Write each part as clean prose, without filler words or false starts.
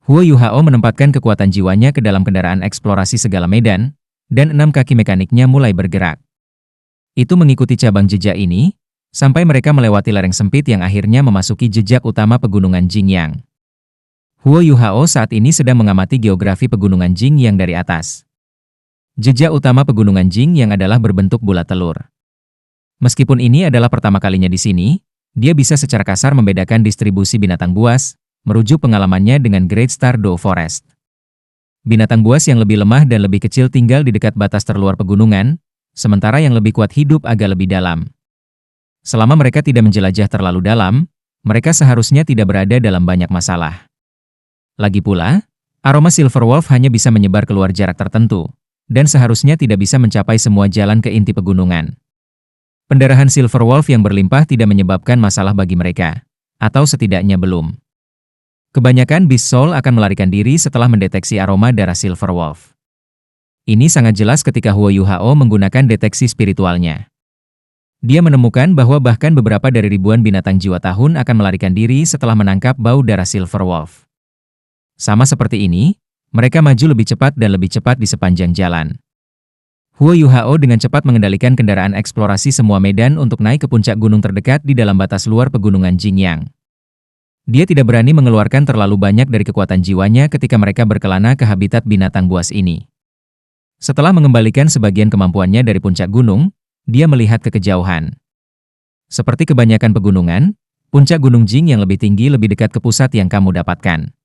Huo Yuhao menempatkan kekuatan jiwanya ke dalam kendaraan eksplorasi segala medan, dan 6 kaki mekaniknya mulai bergerak. Itu mengikuti cabang jejak ini, sampai mereka melewati lereng sempit yang akhirnya memasuki jejak utama pegunungan Jingyang. Huo Yuhao saat ini sedang mengamati geografi pegunungan Jingyang dari atas. Jejak utama pegunungan Jingyang adalah berbentuk bulat telur. Meskipun ini adalah pertama kalinya di sini, dia bisa secara kasar membedakan distribusi binatang buas, merujuk pengalamannya dengan Great Star Doe Forest. Binatang buas yang lebih lemah dan lebih kecil tinggal di dekat batas terluar pegunungan, sementara yang lebih kuat hidup agak lebih dalam. Selama mereka tidak menjelajah terlalu dalam, mereka seharusnya tidak berada dalam banyak masalah. Lagi pula, aroma Silver Wolf hanya bisa menyebar keluar jarak tertentu, dan seharusnya tidak bisa mencapai semua jalan ke inti pegunungan. Pendarahan Silver Wolf yang berlimpah tidak menyebabkan masalah bagi mereka, atau setidaknya belum. Kebanyakan Beast Soul akan melarikan diri setelah mendeteksi aroma darah Silver Wolf. Ini sangat jelas ketika Huo Yuhao menggunakan deteksi spiritualnya. Dia menemukan bahwa bahkan beberapa dari ribuan binatang jiwa tahun akan melarikan diri setelah menangkap bau darah Silver Wolf. Sama seperti ini, mereka maju lebih cepat dan lebih cepat di sepanjang jalan. Huo Yuhao dengan cepat mengendalikan kendaraan eksplorasi semua medan untuk naik ke puncak gunung terdekat di dalam batas luar pegunungan Jingyang. Dia tidak berani mengeluarkan terlalu banyak dari kekuatan jiwanya ketika mereka berkelana ke habitat binatang buas ini. Setelah mengembalikan sebagian kemampuannya dari puncak gunung, dia melihat ke kejauhan. Seperti kebanyakan pegunungan, puncak gunung Jing yang lebih tinggi lebih dekat ke pusat yang kamu dapatkan.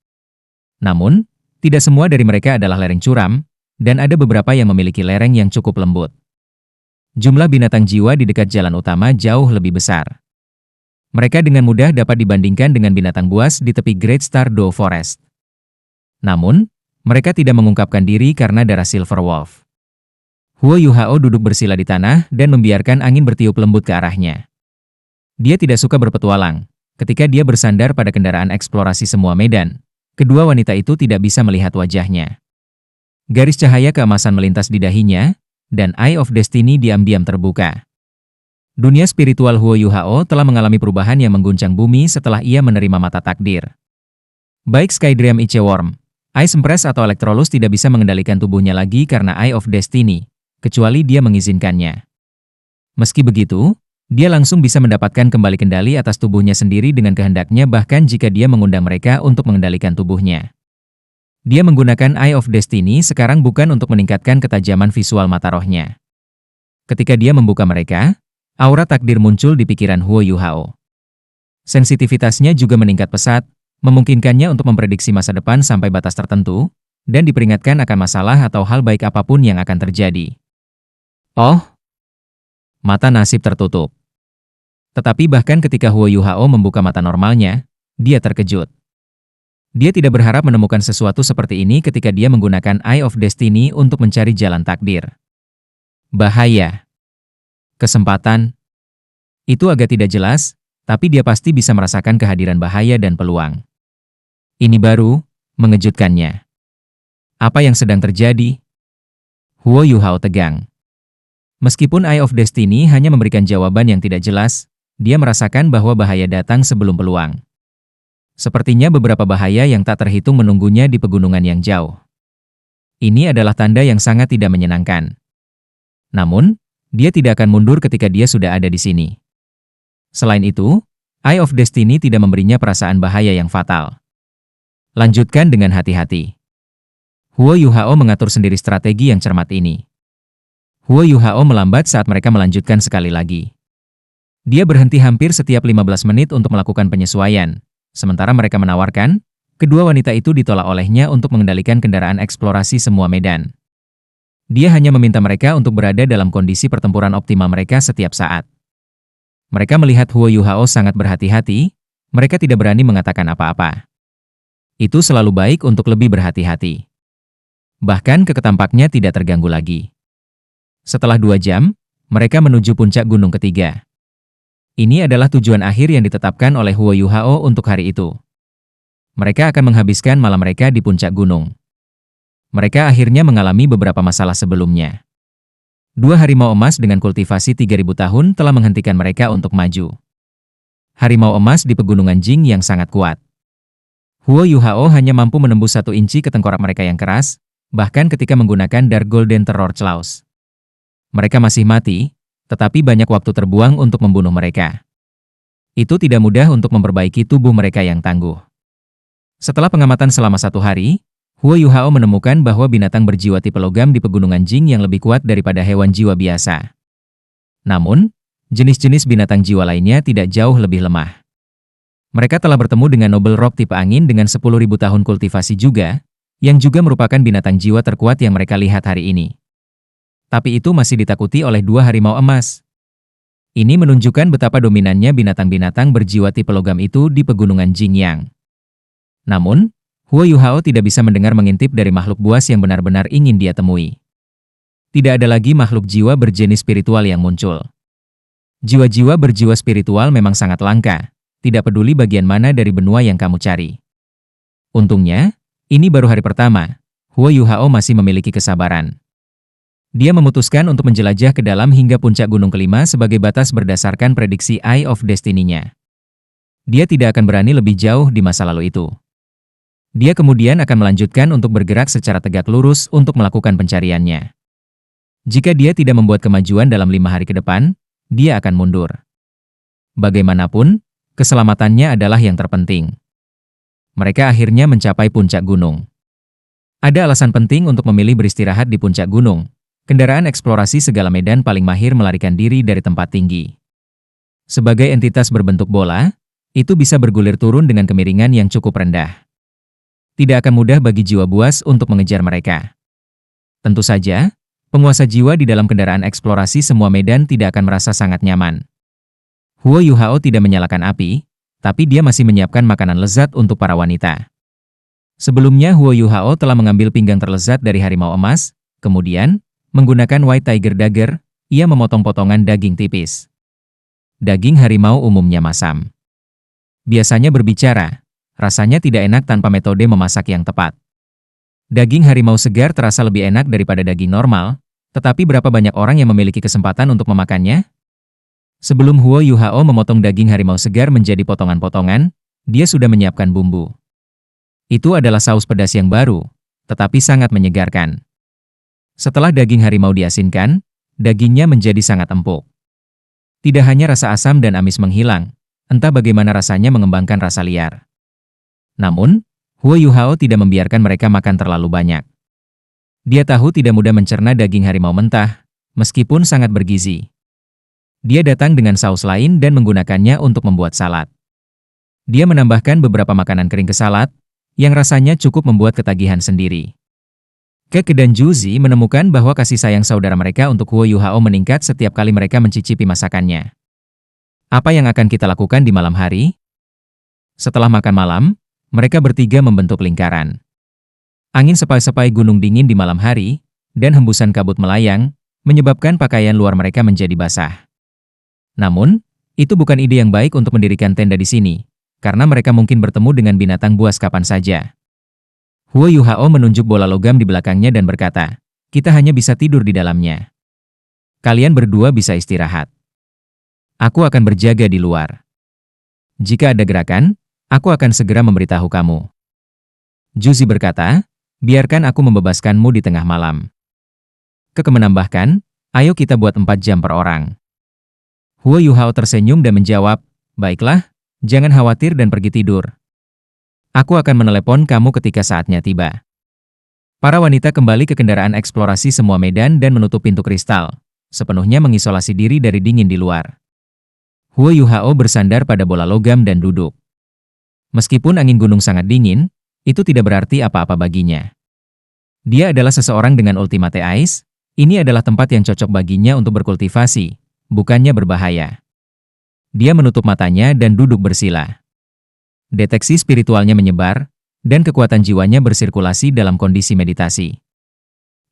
Namun, tidak semua dari mereka adalah lereng curam, dan ada beberapa yang memiliki lereng yang cukup lembut. Jumlah binatang jiwa di dekat jalan utama jauh lebih besar. Mereka dengan mudah dapat dibandingkan dengan binatang buas di tepi Great Star Doe Forest. Namun, mereka tidak mengungkapkan diri karena darah Silver Wolf. Huo Yuhao duduk bersila di tanah dan membiarkan angin bertiup lembut ke arahnya. Dia tidak suka berpetualang. Ketika dia bersandar pada kendaraan eksplorasi semua medan, kedua wanita itu tidak bisa melihat wajahnya. Garis cahaya keemasan melintas di dahinya, dan Eye of Destiny diam-diam terbuka. Dunia spiritual Huo Yuhao telah mengalami perubahan yang mengguncang bumi setelah ia menerima mata takdir. Baik Skydream Ichewurm, Ice Empress atau Electrolus tidak bisa mengendalikan tubuhnya lagi karena Eye of Destiny, kecuali dia mengizinkannya. Meski begitu, dia langsung bisa mendapatkan kembali kendali atas tubuhnya sendiri dengan kehendaknya bahkan jika dia mengundang mereka untuk mengendalikan tubuhnya. Dia menggunakan Eye of Destiny sekarang bukan untuk meningkatkan ketajaman visual mata rohnya. Ketika dia membuka mereka, aura takdir muncul di pikiran Huo Yuhao. Sensitivitasnya juga meningkat pesat, memungkinkannya untuk memprediksi masa depan sampai batas tertentu, dan diperingatkan akan masalah atau hal baik apapun yang akan terjadi. Oh! Mata nasib tertutup. Tetapi bahkan ketika Huo Yuhao membuka mata normalnya, dia terkejut. Dia tidak berharap menemukan sesuatu seperti ini ketika dia menggunakan Eye of Destiny untuk mencari jalan takdir. Bahaya. Kesempatan. Itu agak tidak jelas, tapi dia pasti bisa merasakan kehadiran bahaya dan peluang. Ini baru, mengejutkannya. Apa yang sedang terjadi? Huo Yuhao tegang. Meskipun Eye of Destiny hanya memberikan jawaban yang tidak jelas, dia merasakan bahwa bahaya datang sebelum peluang. Sepertinya beberapa bahaya yang tak terhitung menunggunya di pegunungan yang jauh. Ini adalah tanda yang sangat tidak menyenangkan. Namun, dia tidak akan mundur ketika dia sudah ada di sini. Selain itu, Eye of Destiny tidak memberinya perasaan bahaya yang fatal. Lanjutkan dengan hati-hati. Huo Yuhao mengatur sendiri strategi yang cermat ini. Huo Yuhao melambat saat mereka melanjutkan sekali lagi. Dia berhenti hampir setiap 15 menit untuk melakukan penyesuaian, sementara mereka menawarkan, kedua wanita itu ditolak olehnya untuk mengendalikan kendaraan eksplorasi semua medan. Dia hanya meminta mereka untuk berada dalam kondisi pertempuran optimal mereka setiap saat. Mereka melihat Huo Yuhao sangat berhati-hati, mereka tidak berani mengatakan apa-apa. Itu selalu baik untuk lebih berhati-hati. Bahkan keketampaknya tidak terganggu lagi. Setelah 2 jam, mereka menuju puncak gunung ketiga. Ini adalah tujuan akhir yang ditetapkan oleh Huo Yuhao untuk hari itu. Mereka akan menghabiskan malam mereka di puncak gunung. Mereka akhirnya mengalami beberapa masalah sebelumnya. 2 harimau emas dengan kultivasi 3000 tahun telah menghentikan mereka untuk maju. Harimau emas di pegunungan Jing yang sangat kuat. Huo Yuhao hanya mampu menembus 1 inci ke tengkorak mereka yang keras, bahkan ketika menggunakan Dark Golden Terror Claws. Mereka masih mati, tetapi banyak waktu terbuang untuk membunuh mereka. Itu tidak mudah untuk memperbaiki tubuh mereka yang tangguh. Setelah pengamatan selama 1 hari, Huo Yuhao menemukan bahwa binatang berjiwa tipe logam di Pegunungan Jing yang lebih kuat daripada hewan jiwa biasa. Namun, jenis-jenis binatang jiwa lainnya tidak jauh lebih lemah. Mereka telah bertemu dengan Noble Rock tipe angin dengan 10.000 tahun kultivasi juga, yang juga merupakan binatang jiwa terkuat yang mereka lihat hari ini. Tapi itu masih ditakuti oleh 2 harimau emas. Ini menunjukkan betapa dominannya binatang-binatang berjiwa tipe logam itu di Pegunungan Jingyang. Namun, Huo Yuhao tidak bisa mendengar mengintip dari makhluk buas yang benar-benar ingin dia temui. Tidak ada lagi makhluk jiwa berjenis spiritual yang muncul. Jiwa-jiwa berjiwa spiritual memang sangat langka, tidak peduli bagian mana dari benua yang kamu cari. Untungnya, ini baru hari pertama, Huo Yuhao masih memiliki kesabaran. Dia memutuskan untuk menjelajah ke dalam hingga puncak gunung kelima sebagai batas berdasarkan prediksi Eye of Destiny-nya. Dia tidak akan berani lebih jauh di masa lalu itu. Dia kemudian akan melanjutkan untuk bergerak secara tegak lurus untuk melakukan pencariannya. Jika dia tidak membuat kemajuan dalam 5 hari ke depan, dia akan mundur. Bagaimanapun, keselamatannya adalah yang terpenting. Mereka akhirnya mencapai puncak gunung. Ada alasan penting untuk memilih beristirahat di puncak gunung. Kendaraan eksplorasi segala medan paling mahir melarikan diri dari tempat tinggi. Sebagai entitas berbentuk bola, itu bisa bergulir turun dengan kemiringan yang cukup rendah. Tidak akan mudah bagi jiwa buas untuk mengejar mereka. Tentu saja, penguasa jiwa di dalam kendaraan eksplorasi semua medan tidak akan merasa sangat nyaman. Huo Yuhao tidak menyalakan api, tapi dia masih menyiapkan makanan lezat untuk para wanita. Sebelumnya Huo Yuhao telah mengambil pinggang terlezat dari harimau emas, kemudian, menggunakan White Tiger Dagger, ia memotong potongan daging tipis. Daging harimau umumnya masam. Biasanya berbicara, rasanya tidak enak tanpa metode memasak yang tepat. Daging harimau segar terasa lebih enak daripada daging normal, tetapi berapa banyak orang yang memiliki kesempatan untuk memakannya? Sebelum Huo Yuhao memotong daging harimau segar menjadi potongan-potongan, dia sudah menyiapkan bumbu. Itu adalah saus pedas yang baru, tetapi sangat menyegarkan. Setelah daging harimau diasinkan, dagingnya menjadi sangat empuk. Tidak hanya rasa asam dan amis menghilang, entah bagaimana rasanya mengembangkan rasa liar. Namun, Huo Yuhao tidak membiarkan mereka makan terlalu banyak. Dia tahu tidak mudah mencerna daging harimau mentah, meskipun sangat bergizi. Dia datang dengan saus lain dan menggunakannya untuk membuat salad. Dia menambahkan beberapa makanan kering ke salad, yang rasanya cukup membuat ketagihan sendiri. Keke dan Juzi menemukan bahwa kasih sayang saudara mereka untuk Huo Yuhao meningkat setiap kali mereka mencicipi masakannya. Apa yang akan kita lakukan di malam hari? Setelah makan malam, mereka bertiga membentuk lingkaran. Angin sepai-sepai gunung dingin di malam hari, dan hembusan kabut melayang, menyebabkan pakaian luar mereka menjadi basah. Namun, itu bukan ide yang baik untuk mendirikan tenda di sini, karena mereka mungkin bertemu dengan binatang buas kapan saja. Huo Yuhao menunjuk bola logam di belakangnya dan berkata, kita hanya bisa tidur di dalamnya. Kalian berdua bisa istirahat. Aku akan berjaga di luar. Jika ada gerakan, aku akan segera memberitahu kamu. Juzi berkata, biarkan aku membebaskanmu di tengah malam. Keke menambahkan, ayo kita buat 4 jam per orang. Huo Yuhao tersenyum dan menjawab, baiklah, jangan khawatir dan pergi tidur. Aku akan menelepon kamu ketika saatnya tiba. Para wanita kembali ke kendaraan eksplorasi semua medan dan menutup pintu kristal, sepenuhnya mengisolasi diri dari dingin di luar. Huo Yuhao bersandar pada bola logam dan duduk. Meskipun angin gunung sangat dingin, itu tidak berarti apa-apa baginya. Dia adalah seseorang dengan ultimate ice, ini adalah tempat yang cocok baginya untuk berkultivasi, bukannya berbahaya. Dia menutup matanya dan duduk bersila. Deteksi spiritualnya menyebar, dan kekuatan jiwanya bersirkulasi dalam kondisi meditasi.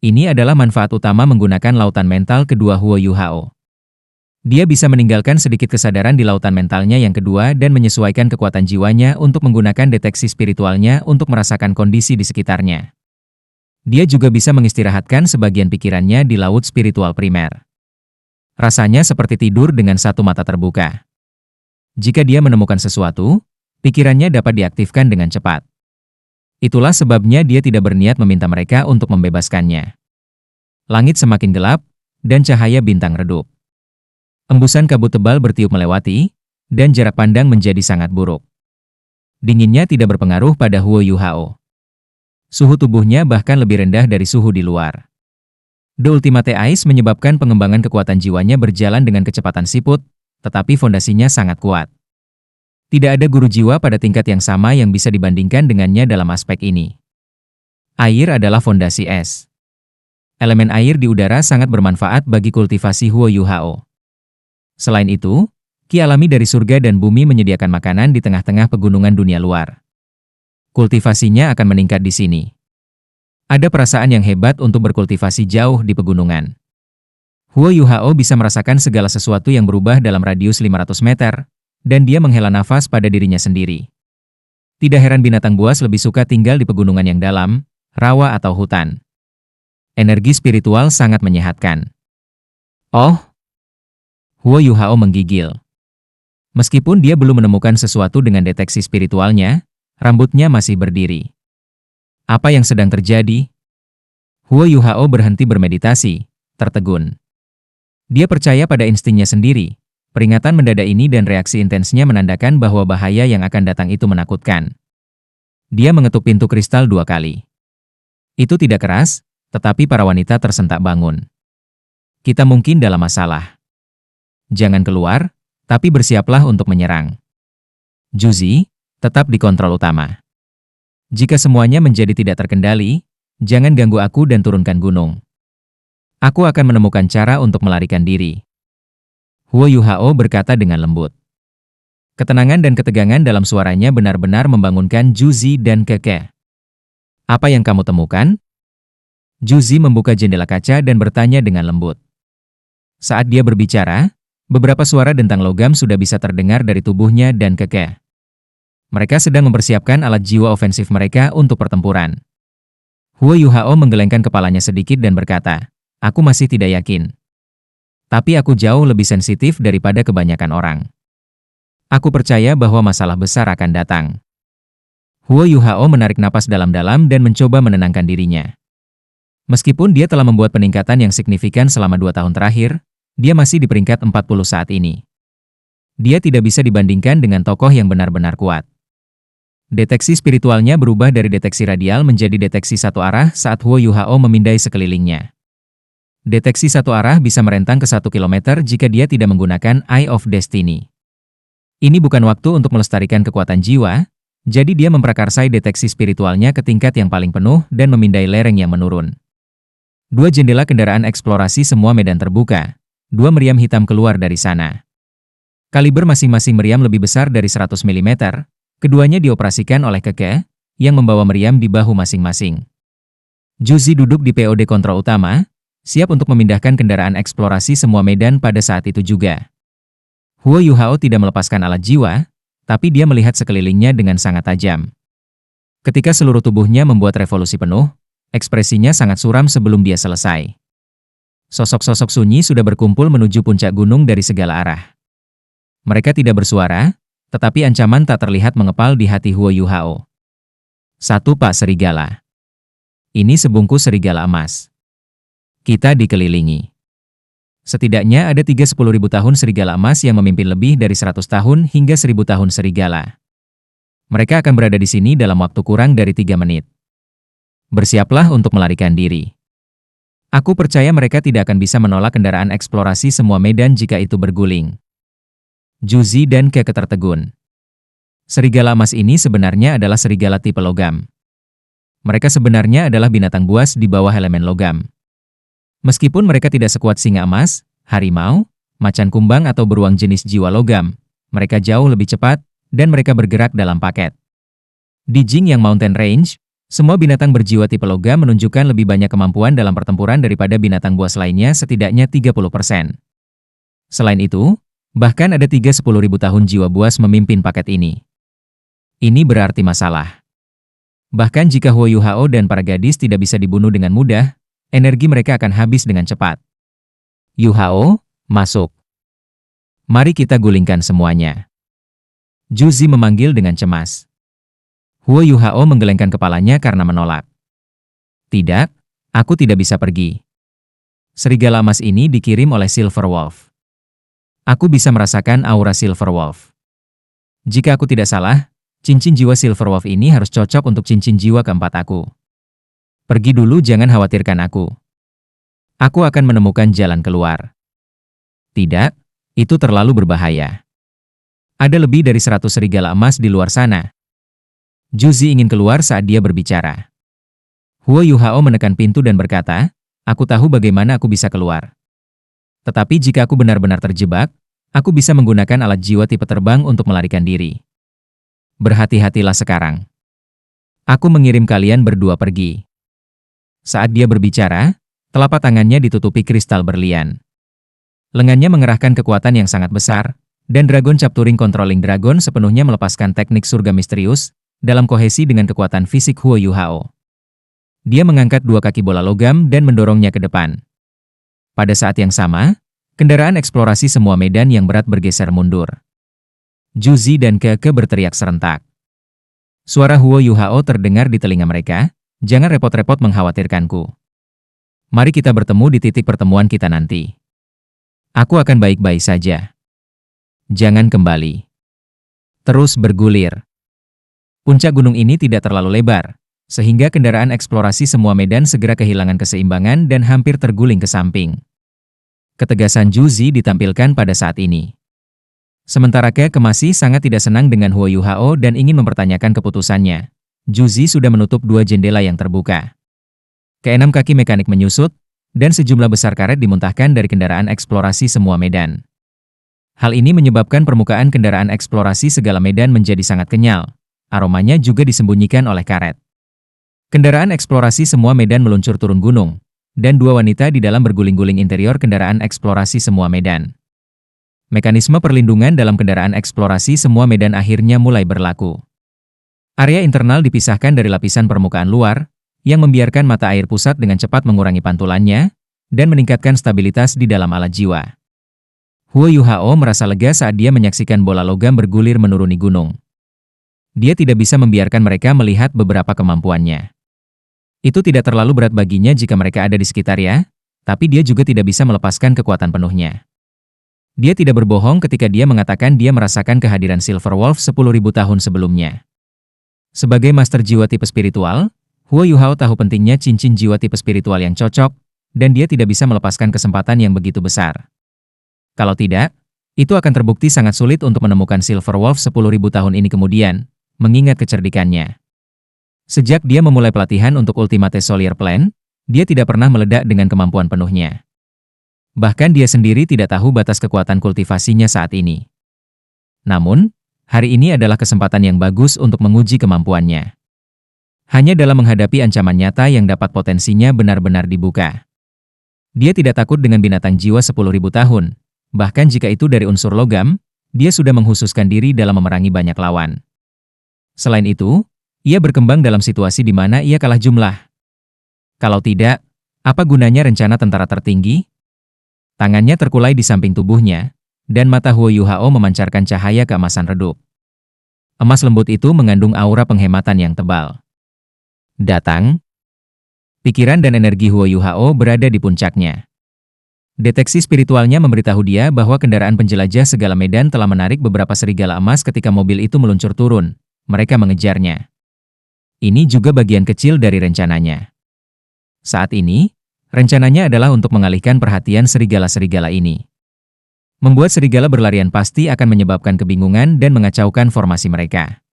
Ini adalah manfaat utama menggunakan lautan mental kedua Huo Yuhao. Dia bisa meninggalkan sedikit kesadaran di lautan mentalnya yang kedua dan menyesuaikan kekuatan jiwanya untuk menggunakan deteksi spiritualnya untuk merasakan kondisi di sekitarnya. Dia juga bisa mengistirahatkan sebagian pikirannya di laut spiritual primer. Rasanya seperti tidur dengan satu mata terbuka. Jika dia menemukan sesuatu, pikirannya dapat diaktifkan dengan cepat. Itulah sebabnya dia tidak berniat meminta mereka untuk membebaskannya. Langit semakin gelap, dan cahaya bintang redup. Embusan kabut tebal bertiup melewati, dan jarak pandang menjadi sangat buruk. Dinginnya tidak berpengaruh pada Huo Yuhao. Suhu tubuhnya bahkan lebih rendah dari suhu di luar. The Ultimate Ice menyebabkan pengembangan kekuatan jiwanya berjalan dengan kecepatan siput, tetapi fondasinya sangat kuat. Tidak ada guru jiwa pada tingkat yang sama yang bisa dibandingkan dengannya dalam aspek ini. Air adalah fondasi es. Elemen air di udara sangat bermanfaat bagi kultivasi Huo Yuhao. Selain itu, ki alami dari surga dan bumi menyediakan makanan di tengah-tengah pegunungan dunia luar. Kultivasinya akan meningkat di sini. Ada perasaan yang hebat untuk berkultivasi jauh di pegunungan. Huo Yuhao bisa merasakan segala sesuatu yang berubah dalam radius 500 meter, dan dia menghela nafas pada dirinya sendiri. Tidak heran binatang buas lebih suka tinggal di pegunungan yang dalam, rawa atau hutan. Energi spiritual sangat menyehatkan. Oh! Huo Yuhao menggigil. Meskipun dia belum menemukan sesuatu dengan deteksi spiritualnya, rambutnya masih berdiri. Apa yang sedang terjadi? Huo Yuhao berhenti bermeditasi, tertegun. Dia percaya pada instingnya sendiri. Peringatan mendadak ini dan reaksi intensnya menandakan bahwa bahaya yang akan datang itu menakutkan. Dia mengetuk pintu kristal 2 kali. Itu tidak keras, tetapi para wanita tersentak bangun. Kita mungkin dalam masalah. Jangan keluar, tapi bersiaplah untuk menyerang. Juzi, tetap di kontrol utama. Jika semuanya menjadi tidak terkendali, jangan ganggu aku dan turunkan gunung. Aku akan menemukan cara untuk melarikan diri. Huo Yuhao berkata dengan lembut. Ketenangan dan ketegangan dalam suaranya benar-benar membangunkan Juzi dan Keke. Apa yang kamu temukan? Juzi membuka jendela kaca dan bertanya dengan lembut. Saat dia berbicara, beberapa suara dentang logam sudah bisa terdengar dari tubuhnya dan Keke. Mereka sedang mempersiapkan alat jiwa ofensif mereka untuk pertempuran. Huo Yuhao menggelengkan kepalanya sedikit dan berkata, aku masih tidak yakin. Tapi aku jauh lebih sensitif daripada kebanyakan orang. Aku percaya bahwa masalah besar akan datang. Huo Yuhao menarik napas dalam-dalam dan mencoba menenangkan dirinya. Meskipun dia telah membuat peningkatan yang signifikan selama 2 tahun terakhir, dia masih di peringkat 40 saat ini. Dia tidak bisa dibandingkan dengan tokoh yang benar-benar kuat. Deteksi spiritualnya berubah dari deteksi radial menjadi deteksi satu arah saat Huo Yuhao memindai sekelilingnya. Deteksi satu arah bisa merentang ke 1 kilometer jika dia tidak menggunakan Eye of Destiny. Ini bukan waktu untuk melestarikan kekuatan jiwa, jadi dia memprakarsai deteksi spiritualnya ke tingkat yang paling penuh dan memindai lereng yang menurun. 2 jendela kendaraan eksplorasi semua medan terbuka. 2 meriam hitam keluar dari sana. Kaliber masing-masing meriam lebih besar dari 100 mm, keduanya dioperasikan oleh Keke, yang membawa meriam di bahu masing-masing. Juzi duduk di POD kontrol utama, siap untuk memindahkan kendaraan eksplorasi semua medan pada saat itu juga. Huo Yuhao tidak melepaskan alat jiwa, tapi dia melihat sekelilingnya dengan sangat tajam. Ketika seluruh tubuhnya membuat revolusi penuh, ekspresinya sangat suram sebelum dia selesai. Sosok-sosok sunyi sudah berkumpul menuju puncak gunung dari segala arah. Mereka tidak bersuara, tetapi ancaman tak terlihat mengepal di hati Huo Yuhao. 1 Pak Serigala. Ini sebungkus serigala emas. Kita dikelilingi. Setidaknya ada 10.000 tahun serigala emas yang memimpin lebih dari 100 tahun hingga 1000 tahun serigala. Mereka akan berada di sini dalam waktu kurang dari 3 menit. Bersiaplah untuk melarikan diri. Aku percaya mereka tidak akan bisa menolak kendaraan eksplorasi semua medan jika itu berguling. Juzi dan Keke tertegun. Serigala emas ini sebenarnya adalah serigala tipe logam. Mereka sebenarnya adalah binatang buas di bawah elemen logam. Meskipun mereka tidak sekuat singa emas, harimau, macan kumbang atau beruang jenis jiwa logam, mereka jauh lebih cepat, dan mereka bergerak dalam paket. Di Jingyang Mountain Range, semua binatang berjiwa tipe logam menunjukkan lebih banyak kemampuan dalam pertempuran daripada binatang buas lainnya setidaknya 30%. Selain itu, bahkan ada 10.000 tahun jiwa buas memimpin paket ini. Ini berarti masalah. Bahkan jika Huo Yuhao dan para gadis tidak bisa dibunuh dengan mudah, energi mereka akan habis dengan cepat. Yuhao, masuk. Mari kita gulingkan semuanya. Juzi memanggil dengan cemas. Huo Yuhao menggelengkan kepalanya karena menolak. Tidak, aku tidak bisa pergi. Serigala emas ini dikirim oleh Silver Wolf. Aku bisa merasakan aura Silver Wolf. Jika aku tidak salah, cincin jiwa Silver Wolf ini harus cocok untuk cincin jiwa keempat aku. Pergi dulu, jangan khawatirkan aku. Aku akan menemukan jalan keluar. Tidak, itu terlalu berbahaya. Ada lebih dari 100 serigala emas di luar sana. Juzi ingin keluar saat dia berbicara. Huo Yuhao menekan pintu dan berkata, aku tahu bagaimana aku bisa keluar. Tetapi jika aku benar-benar terjebak, aku bisa menggunakan alat jiwa tipe terbang untuk melarikan diri. Berhati-hatilah sekarang. Aku mengirim kalian berdua pergi. Saat dia berbicara, telapak tangannya ditutupi kristal berlian. Lengannya mengerahkan kekuatan yang sangat besar, dan Dragon Capturing Controlling Dragon sepenuhnya melepaskan teknik surga misterius dalam kohesi dengan kekuatan fisik Huo Yuhao. Dia mengangkat 2 kaki bola logam dan mendorongnya ke depan. Pada saat yang sama, kendaraan eksplorasi semua medan yang berat bergeser mundur. Juzi dan Keke berteriak serentak. Suara Huo Yuhao terdengar di telinga mereka, jangan repot-repot mengkhawatirkanku. Mari kita bertemu di titik pertemuan kita nanti. Aku akan baik-baik saja. Jangan kembali. Terus bergulir. Puncak gunung ini tidak terlalu lebar, sehingga kendaraan eksplorasi semua medan segera kehilangan keseimbangan dan hampir terguling ke samping. Ketegasan Juzi ditampilkan pada saat ini. Sementara Keke masih sangat tidak senang dengan Huo Yuhao dan ingin mempertanyakan keputusannya. Juzi sudah menutup 2 jendela yang terbuka. Keenam kaki mekanik menyusut, dan sejumlah besar karet dimuntahkan dari kendaraan eksplorasi semua medan. Hal ini menyebabkan permukaan kendaraan eksplorasi segala medan menjadi sangat kenyal. Aromanya juga disembunyikan oleh karet. Kendaraan eksplorasi semua medan meluncur turun gunung, dan 2 wanita di dalam berguling-guling interior kendaraan eksplorasi semua medan. Mekanisme perlindungan dalam kendaraan eksplorasi semua medan akhirnya mulai berlaku. Area internal dipisahkan dari lapisan permukaan luar, yang membiarkan mata air pusat dengan cepat mengurangi pantulannya, dan meningkatkan stabilitas di dalam alat jiwa. Huo Yuhao merasa lega saat dia menyaksikan bola logam bergulir menuruni gunung. Dia tidak bisa membiarkan mereka melihat beberapa kemampuannya. Itu tidak terlalu berat baginya jika mereka ada di sekitarnya, tapi dia juga tidak bisa melepaskan kekuatan penuhnya. Dia tidak berbohong ketika dia mengatakan dia merasakan kehadiran Silver Wolf 10.000 tahun sebelumnya. Sebagai master jiwa tipe spiritual, Huo Yuhao tahu pentingnya cincin jiwa tipe spiritual yang cocok, dan dia tidak bisa melepaskan kesempatan yang begitu besar. Kalau tidak, itu akan terbukti sangat sulit untuk menemukan Silver Wolf 10.000 tahun ini kemudian, mengingat kecerdikannya. Sejak dia memulai pelatihan untuk Ultimate Soldier Plan, dia tidak pernah meledak dengan kemampuan penuhnya. Bahkan dia sendiri tidak tahu batas kekuatan kultivasinya saat ini. Namun, hari ini adalah kesempatan yang bagus untuk menguji kemampuannya. Hanya dalam menghadapi ancaman nyata yang dapat potensinya benar-benar dibuka. Dia tidak takut dengan binatang jiwa 10.000 tahun, bahkan jika itu dari unsur logam, dia sudah menghususkan diri dalam memerangi banyak lawan. Selain itu, ia berkembang dalam situasi di mana ia kalah jumlah. Kalau tidak, apa gunanya rencana tentara tertinggi? Tangannya terkulai di samping tubuhnya, dan mata Huo Yuhao memancarkan cahaya keemasan redup. Emas lembut itu mengandung aura penghematan yang tebal. Datang. Pikiran dan energi Huo Yuhao berada di puncaknya. Deteksi spiritualnya memberitahu dia bahwa kendaraan penjelajah segala medan telah menarik beberapa serigala emas ketika mobil itu meluncur turun. Mereka mengejarnya. Ini juga bagian kecil dari rencananya. Saat ini, rencananya adalah untuk mengalihkan perhatian serigala-serigala ini. Membuat serigala berlarian pasti akan menyebabkan kebingungan dan mengacaukan formasi mereka.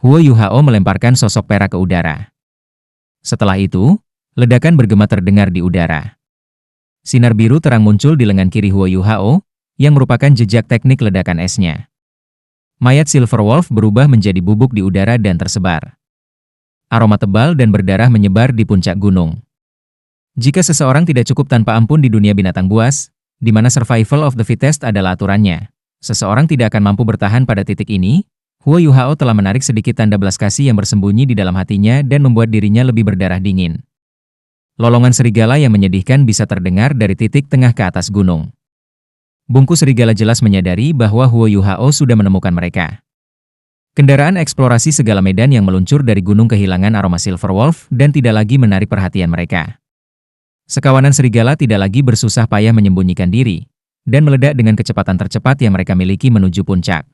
Huo Yuhao melemparkan sosok perak ke udara. Setelah itu, ledakan bergema terdengar di udara. Sinar biru terang muncul di lengan kiri Huo Yuhao, yang merupakan jejak teknik ledakan esnya. Mayat Silver Wolf berubah menjadi bubuk di udara dan tersebar. Aroma tebal dan berdarah menyebar di puncak gunung. Jika seseorang tidak cukup tanpa ampun di dunia binatang buas, di mana survival of the fittest adalah aturannya, seseorang tidak akan mampu bertahan pada titik ini. Huo Yuhao telah menarik sedikit tanda belas kasih yang bersembunyi di dalam hatinya dan membuat dirinya lebih berdarah dingin. Lolongan serigala yang menyedihkan bisa terdengar dari titik tengah ke atas gunung. Bungkus serigala jelas menyadari bahwa Huo Yuhao sudah menemukan mereka. Kendaraan eksplorasi segala medan yang meluncur dari gunung kehilangan aroma Silverwolf dan tidak lagi menarik perhatian mereka. Sekawanan serigala tidak lagi bersusah payah menyembunyikan diri, dan meledak dengan kecepatan tercepat yang mereka miliki menuju puncak.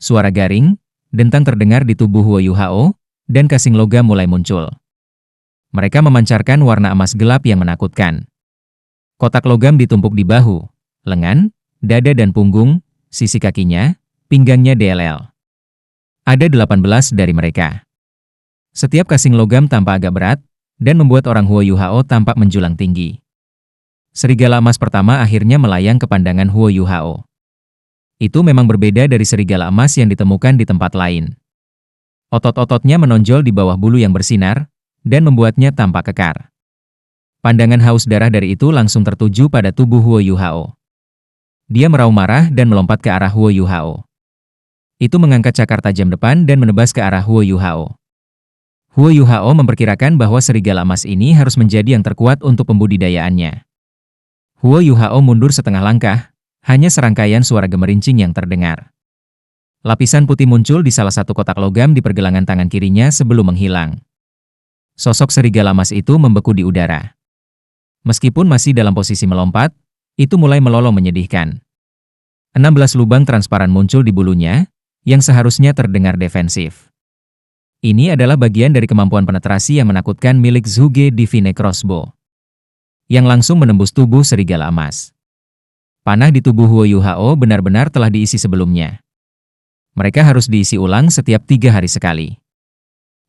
Suara garing, dentang terdengar di tubuh Huo Yuhao, dan kasing logam mulai muncul. Mereka memancarkan warna emas gelap yang menakutkan. Kotak logam ditumpuk di bahu, lengan, dada dan punggung, sisi kakinya, pinggangnya DLL. Ada 18 dari mereka. Setiap kasing logam tampak agak berat, dan membuat orang Huo Yuhao tampak menjulang tinggi. Serigala emas pertama akhirnya melayang ke pandangan Huo Yuhao. Itu memang berbeda dari serigala emas yang ditemukan di tempat lain. Otot-ototnya menonjol di bawah bulu yang bersinar, dan membuatnya tampak kekar. Pandangan haus darah dari itu langsung tertuju pada tubuh Huo Yuhao. Dia meraung marah dan melompat ke arah Huo Yuhao. Itu mengangkat cakar tajam depan dan menebas ke arah Huo Yuhao. Huo Yuhao memperkirakan bahwa serigala emas ini harus menjadi yang terkuat untuk pembudidayaannya. Huo Yuhao mundur setengah langkah, hanya serangkaian suara gemerincing yang terdengar. Lapisan putih muncul di salah satu kotak logam di pergelangan tangan kirinya sebelum menghilang. Sosok serigala emas itu membeku di udara. Meskipun masih dalam posisi melompat, itu mulai melolong menyedihkan. 16 lubang transparan muncul di bulunya, yang seharusnya terdengar defensif. Ini adalah bagian dari kemampuan penetrasi yang menakutkan milik Zhuge Divine Crossbow, yang langsung menembus tubuh serigala emas. Panah di tubuh Huo Yuhao benar-benar telah diisi sebelumnya. Mereka harus diisi ulang setiap 3 hari sekali.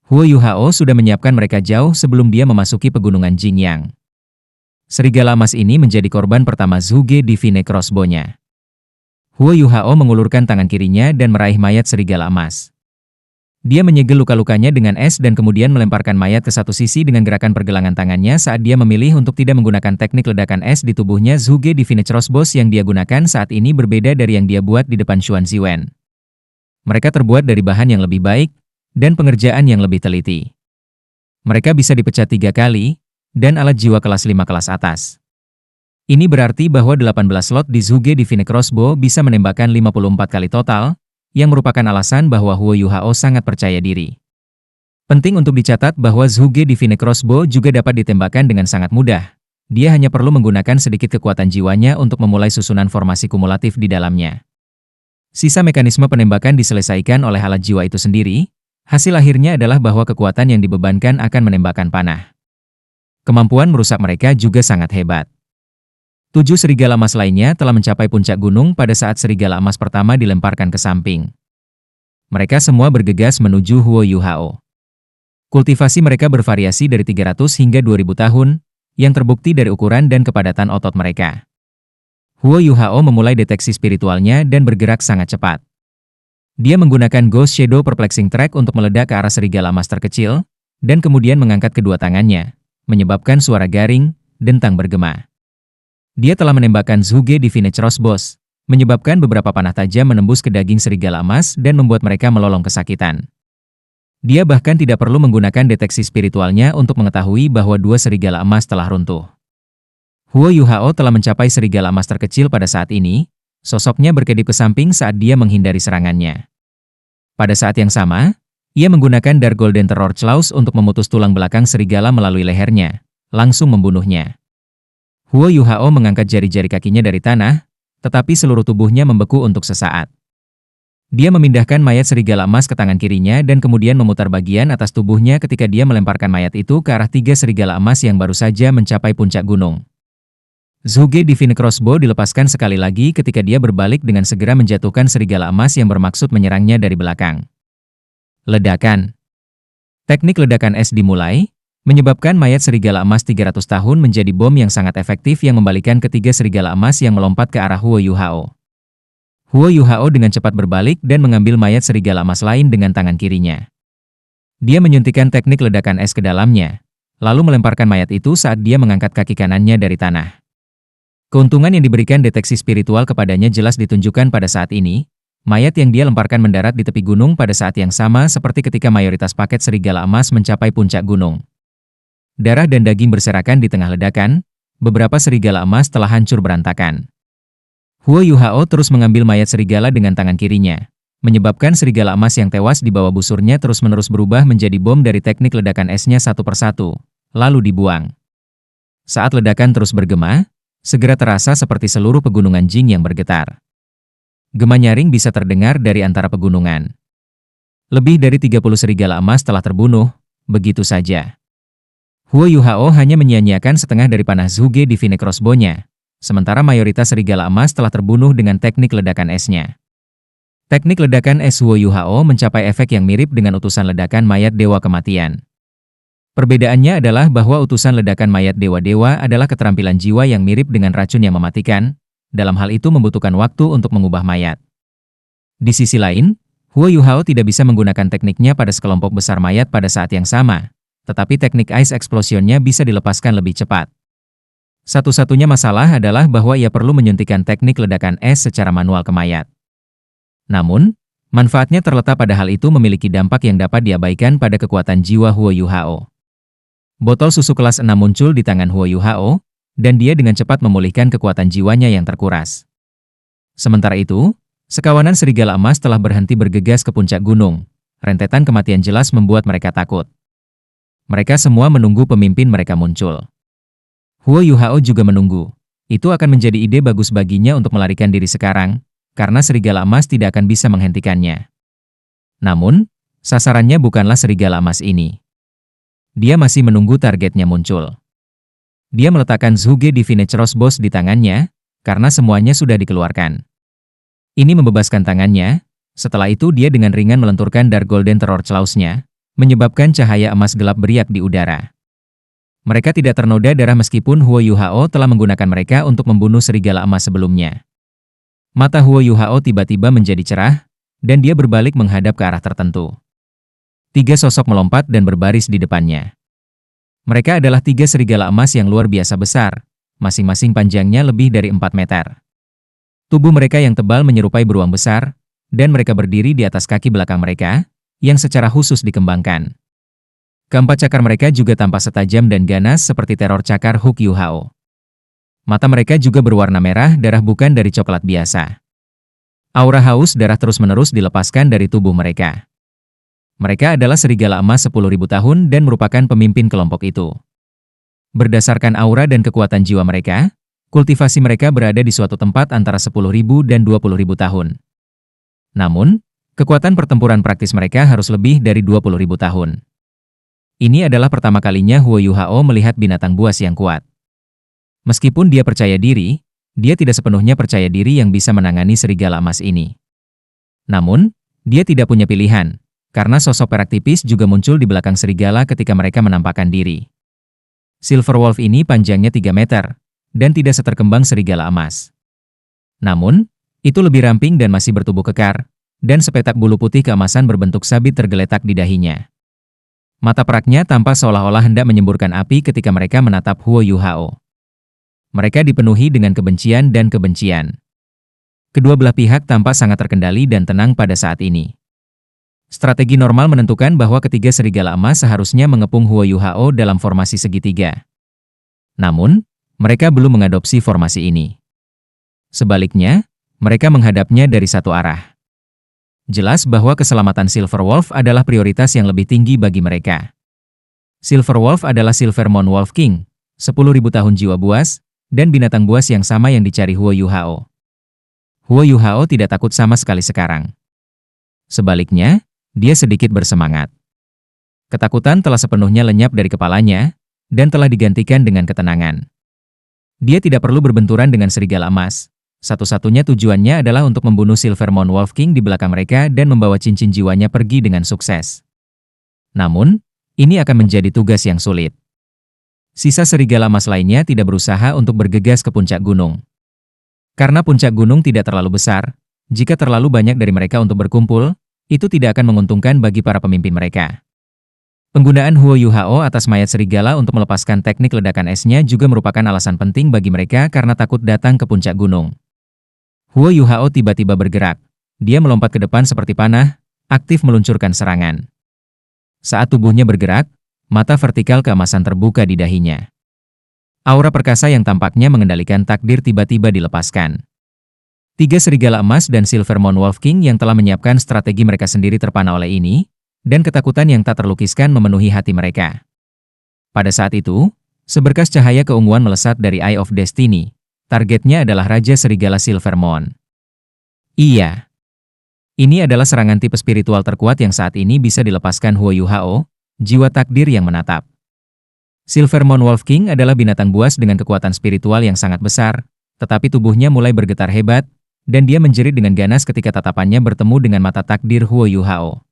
Huo Yuhao sudah menyiapkan mereka jauh sebelum dia memasuki pegunungan Jingyang. Serigala emas ini menjadi korban pertama Zhuge Divine Crossbow-nya. Huo Yuhao mengulurkan tangan kirinya dan meraih mayat serigala emas. Dia menyegel luka-lukanya dengan es dan kemudian melemparkan mayat ke satu sisi dengan gerakan pergelangan tangannya saat dia memilih untuk tidak menggunakan teknik ledakan es di tubuhnya. Zhuge Divine Crossbow yang dia gunakan saat ini berbeda dari yang dia buat di depan Xuan Ziwen. Mereka terbuat dari bahan yang lebih baik dan pengerjaan yang lebih teliti. Mereka bisa dipecat 3 kali, dan alat jiwa kelas 5 kelas atas. Ini berarti bahwa 18 slot di Zhuge Divine Crossbow bisa menembakkan 54 kali total, yang merupakan alasan bahwa Huo Yuhao sangat percaya diri. Penting untuk dicatat bahwa Zhuge Divine Crossbow juga dapat ditembakkan dengan sangat mudah. Dia hanya perlu menggunakan sedikit kekuatan jiwanya untuk memulai susunan formasi kumulatif di dalamnya. Sisa mekanisme penembakan diselesaikan oleh alat jiwa itu sendiri. Hasil akhirnya adalah bahwa kekuatan yang dibebankan akan menembakkan panah. Kemampuan merusak mereka juga sangat hebat. 7 serigala emas lainnya telah mencapai puncak gunung pada saat serigala emas pertama dilemparkan ke samping. Mereka semua bergegas menuju Huo Yuhao. Kultivasi mereka bervariasi dari 300 hingga 2000 tahun, yang terbukti dari ukuran dan kepadatan otot mereka. Huo Yuhao memulai deteksi spiritualnya dan bergerak sangat cepat. Dia menggunakan Ghost Shadow Perplexing Track untuk meledak ke arah serigala emas terkecil, dan kemudian mengangkat kedua tangannya, menyebabkan suara garing, dentang bergema. Dia telah menembakkan Zhuge Divine Crossbow, menyebabkan beberapa panah tajam menembus ke daging serigala emas dan membuat mereka melolong kesakitan. Dia bahkan tidak perlu menggunakan deteksi spiritualnya untuk mengetahui bahwa 2 serigala emas telah runtuh. Huo Yuhao telah mencapai serigala emas terkecil pada saat ini, sosoknya berkedip ke samping saat dia menghindari serangannya. Pada saat yang sama, ia menggunakan Dark Golden Terror Claws untuk memutus tulang belakang serigala melalui lehernya, langsung membunuhnya. Huo Yuhao mengangkat jari-jari kakinya dari tanah, tetapi seluruh tubuhnya membeku untuk sesaat. Dia memindahkan mayat serigala emas ke tangan kirinya dan kemudian memutar bagian atas tubuhnya ketika dia melemparkan mayat itu ke arah 3 serigala emas yang baru saja mencapai puncak gunung. Zhuge Divine Crossbow dilepaskan sekali lagi ketika dia berbalik dengan segera menjatuhkan serigala emas yang bermaksud menyerangnya dari belakang. Ledakan. Teknik ledakan es dimulai, menyebabkan mayat serigala emas 300 tahun menjadi bom yang sangat efektif yang membalikan ketiga serigala emas yang melompat ke arah Huo Yuhao. Huo Yuhao dengan cepat berbalik dan mengambil mayat serigala emas lain dengan tangan kirinya. Dia menyuntikkan teknik ledakan es ke dalamnya, lalu melemparkan mayat itu saat dia mengangkat kaki kanannya dari tanah. Keuntungan yang diberikan deteksi spiritual kepadanya jelas ditunjukkan pada saat ini. Mayat yang dia lemparkan mendarat di tepi gunung pada saat yang sama seperti ketika mayoritas paket serigala emas mencapai puncak gunung. Darah dan daging berserakan di tengah ledakan, beberapa serigala emas telah hancur berantakan. Huo Yuhao terus mengambil mayat serigala dengan tangan kirinya, menyebabkan serigala emas yang tewas di bawah busurnya terus-menerus berubah menjadi bom dari teknik ledakan esnya satu persatu, lalu dibuang. Saat ledakan terus bergema, segera terasa seperti seluruh pegunungan Jing yang bergetar. Gema nyaring bisa terdengar dari antara pegunungan. Lebih dari 30 serigala emas telah terbunuh, begitu saja. Huo Yuhao hanya menyia-nyiakan setengah dari panah Zhuge Divine Crossbow-nya, sementara mayoritas serigala emas telah terbunuh dengan teknik ledakan esnya. Teknik ledakan es Huo Yuhao mencapai efek yang mirip dengan utusan ledakan mayat Dewa Kematian. Perbedaannya adalah bahwa utusan ledakan mayat dewa-dewa adalah keterampilan jiwa yang mirip dengan racun yang mematikan, dalam hal itu membutuhkan waktu untuk mengubah mayat. Di sisi lain, Huo Yuhao tidak bisa menggunakan tekniknya pada sekelompok besar mayat pada saat yang sama, tetapi teknik Ice Explosion-nya bisa dilepaskan lebih cepat. Satu-satunya masalah adalah bahwa ia perlu menyuntikkan teknik ledakan es secara manual ke mayat. Namun, manfaatnya terletak pada hal itu memiliki dampak yang dapat diabaikan pada kekuatan jiwa Huo Yuhao. Botol susu kelas 6 muncul di tangan Huo Yuhao, dan dia dengan cepat memulihkan kekuatan jiwanya yang terkuras. Sementara itu, sekawanan serigala emas telah berhenti bergegas ke puncak gunung. Rentetan kematian jelas membuat mereka takut. Mereka semua menunggu pemimpin mereka muncul. Huo Yuhao juga menunggu. Itu akan menjadi ide bagus baginya untuk melarikan diri sekarang, karena serigala emas tidak akan bisa menghentikannya. Namun, sasarannya bukanlah serigala emas ini. Dia masih menunggu targetnya muncul. Dia meletakkan Zhuge Divine Crossbow di tangannya, karena semuanya sudah dikeluarkan. Ini membebaskan tangannya, setelah itu dia dengan ringan melenturkan Dark Golden Terror Claws-nya, menyebabkan cahaya emas gelap beriak di udara. Mereka tidak ternoda darah meskipun Huo Yuhao telah menggunakan mereka untuk membunuh serigala emas sebelumnya. Mata Huo Yuhao tiba-tiba menjadi cerah, dan dia berbalik menghadap ke arah tertentu. 3 sosok melompat dan berbaris di depannya. Mereka adalah 3 serigala emas yang luar biasa besar, masing-masing panjangnya lebih dari 4 meter. Tubuh mereka yang tebal menyerupai beruang besar, dan mereka berdiri di atas kaki belakang mereka, yang secara khusus dikembangkan. Keempat cakar mereka juga tampak setajam dan ganas seperti teror cakar Hook Yuhao. Mata mereka juga berwarna merah darah bukan dari coklat biasa. Aura haus darah terus-menerus dilepaskan dari tubuh mereka. Mereka adalah serigala emas 10.000 tahun dan merupakan pemimpin kelompok itu. Berdasarkan aura dan kekuatan jiwa mereka, kultivasi mereka berada di suatu tempat antara 10.000 dan 20.000 tahun. Namun, kekuatan pertempuran praktis mereka harus lebih dari 20.000 tahun. Ini adalah pertama kalinya Huo Yuhao melihat binatang buas yang kuat. Meskipun dia percaya diri, dia tidak sepenuhnya percaya diri yang bisa menangani serigala emas ini. Namun, dia tidak punya pilihan, karena sosok perak tipis juga muncul di belakang serigala ketika mereka menampakkan diri. Silver Wolf ini panjangnya 3 meter, dan tidak seterkembang serigala emas. Namun, itu lebih ramping dan masih bertubuh kekar, dan sepetak bulu putih keemasan berbentuk sabit tergeletak di dahinya. Mata peraknya tampak seolah-olah hendak menyemburkan api ketika mereka menatap Huo Yuhao. Mereka dipenuhi dengan kebencian dan kebencian. Kedua belah pihak tampak sangat terkendali dan tenang pada saat ini. Strategi normal menentukan bahwa ketiga serigala emas seharusnya mengepung Huo Yuhao dalam formasi segitiga. Namun, mereka belum mengadopsi formasi ini. Sebaliknya, mereka menghadapnya dari satu arah. Jelas bahwa keselamatan Silver Wolf adalah prioritas yang lebih tinggi bagi mereka. Silver Wolf adalah Silver Moon Wolf King, 10.000 tahun jiwa buas, dan binatang buas yang sama yang dicari Huo Yuhao. Huo Yuhao tidak takut sama sekali sekarang. Sebaliknya, dia sedikit bersemangat. Ketakutan telah sepenuhnya lenyap dari kepalanya, dan telah digantikan dengan ketenangan. Dia tidak perlu berbenturan dengan serigala emas. Satu-satunya tujuannya adalah untuk membunuh Silver Moon Wolf King di belakang mereka dan membawa cincin jiwanya pergi dengan sukses. Namun, ini akan menjadi tugas yang sulit. Sisa serigala emas lainnya tidak berusaha untuk bergegas ke puncak gunung. Karena puncak gunung tidak terlalu besar, jika terlalu banyak dari mereka untuk berkumpul, itu tidak akan menguntungkan bagi para pemimpin mereka. Penggunaan Huo Yuhao atas mayat serigala untuk melepaskan teknik ledakan esnya juga merupakan alasan penting bagi mereka karena takut datang ke puncak gunung. Huo Yuhao tiba-tiba bergerak. Dia melompat ke depan seperti panah, aktif meluncurkan serangan. Saat tubuhnya bergerak, mata vertikal keemasan terbuka di dahinya. Aura perkasa yang tampaknya mengendalikan takdir tiba-tiba dilepaskan. Tiga serigala emas dan Silvermon Wolf King yang telah menyiapkan strategi mereka sendiri terpana oleh ini, dan ketakutan yang tak terlukiskan memenuhi hati mereka. Pada saat itu, seberkas cahaya keunguan melesat dari Eye of Destiny. Targetnya adalah Raja Serigala Silvermon. Iya. Ini adalah serangan tipe spiritual terkuat yang saat ini bisa dilepaskan Huo Yuhao, jiwa takdir yang menatap. Silvermon Wolf King adalah binatang buas dengan kekuatan spiritual yang sangat besar, tetapi tubuhnya mulai bergetar hebat, dan dia menjerit dengan ganas ketika tatapannya bertemu dengan mata takdir Huo Yuhao.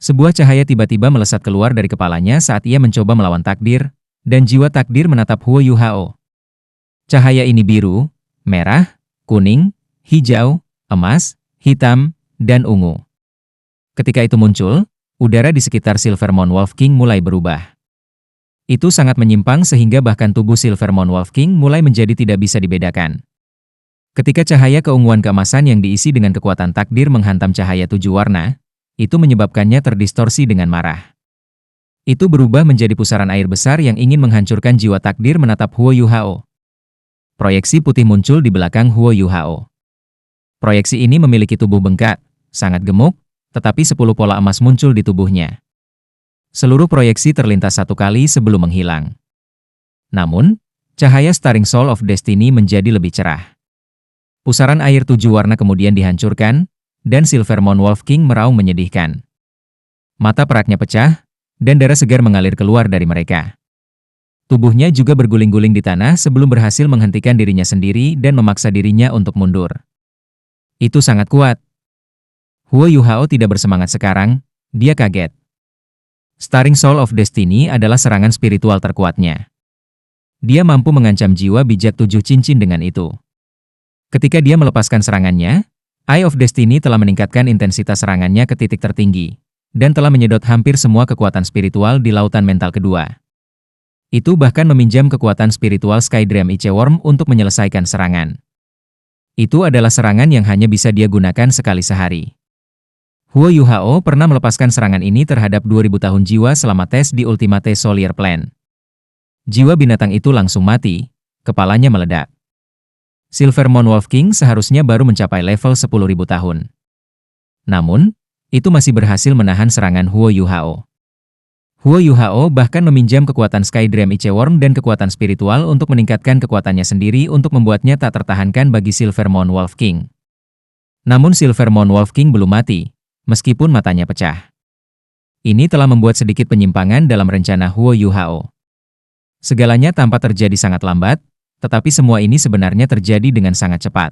Sebuah cahaya tiba-tiba melesat keluar dari kepalanya saat ia mencoba melawan takdir, dan jiwa takdir menatap Huo Yuhao. Cahaya ini biru, merah, kuning, hijau, emas, hitam, dan ungu. Ketika itu muncul, udara di sekitar Silvermon Wolf King mulai berubah. Itu sangat menyimpang sehingga bahkan tubuh Silvermon Wolf King mulai menjadi tidak bisa dibedakan. Ketika cahaya keunguan keemasan yang diisi dengan kekuatan takdir menghantam cahaya 7 warna, itu menyebabkannya terdistorsi dengan marah. Itu berubah menjadi pusaran air besar yang ingin menghancurkan jiwa takdir menatap Huo Yuhao. Proyeksi putih muncul di belakang Huo Yuhao. Proyeksi ini memiliki tubuh bengkak, sangat gemuk, tetapi 10 pola emas muncul di tubuhnya. Seluruh proyeksi terlintas satu kali sebelum menghilang. Namun, cahaya Starring Soul of Destiny menjadi lebih cerah. Pusaran air 7 warna kemudian dihancurkan, dan Silvermon Wolf King meraung menyedihkan. Mata peraknya pecah, dan darah segar mengalir keluar dari mereka. Tubuhnya juga berguling-guling di tanah sebelum berhasil menghentikan dirinya sendiri dan memaksa dirinya untuk mundur. Itu sangat kuat. Huo Yuhao tidak bersemangat sekarang, dia kaget. Starring Soul of Destiny adalah serangan spiritual terkuatnya. Dia mampu mengancam jiwa bijak 7 cincin dengan itu. Ketika dia melepaskan serangannya, Eye of Destiny telah meningkatkan intensitas serangannya ke titik tertinggi, dan telah menyedot hampir semua kekuatan spiritual di lautan mental kedua. Itu bahkan meminjam kekuatan spiritual Skydream Iceworm untuk menyelesaikan serangan. Itu adalah serangan yang hanya bisa dia gunakan sekali sehari. Huo Yuhao pernah melepaskan serangan ini terhadap 2000 tahun jiwa selama tes di Ultimate Solier Plan. Jiwa binatang itu langsung mati, kepalanya meledak. Silvermon Wolf King seharusnya baru mencapai level 10.000 tahun. Namun, itu masih berhasil menahan serangan Huo Yuhao. Huo Yuhao bahkan meminjam kekuatan Skydream Iceworm dan kekuatan spiritual untuk meningkatkan kekuatannya sendiri untuk membuatnya tak tertahankan bagi Silvermon Wolf King. Namun Silvermon Wolf King belum mati, meskipun matanya pecah. Ini telah membuat sedikit penyimpangan dalam rencana Huo Yuhao. Segalanya tampak terjadi sangat lambat, tetapi semua ini sebenarnya terjadi dengan sangat cepat.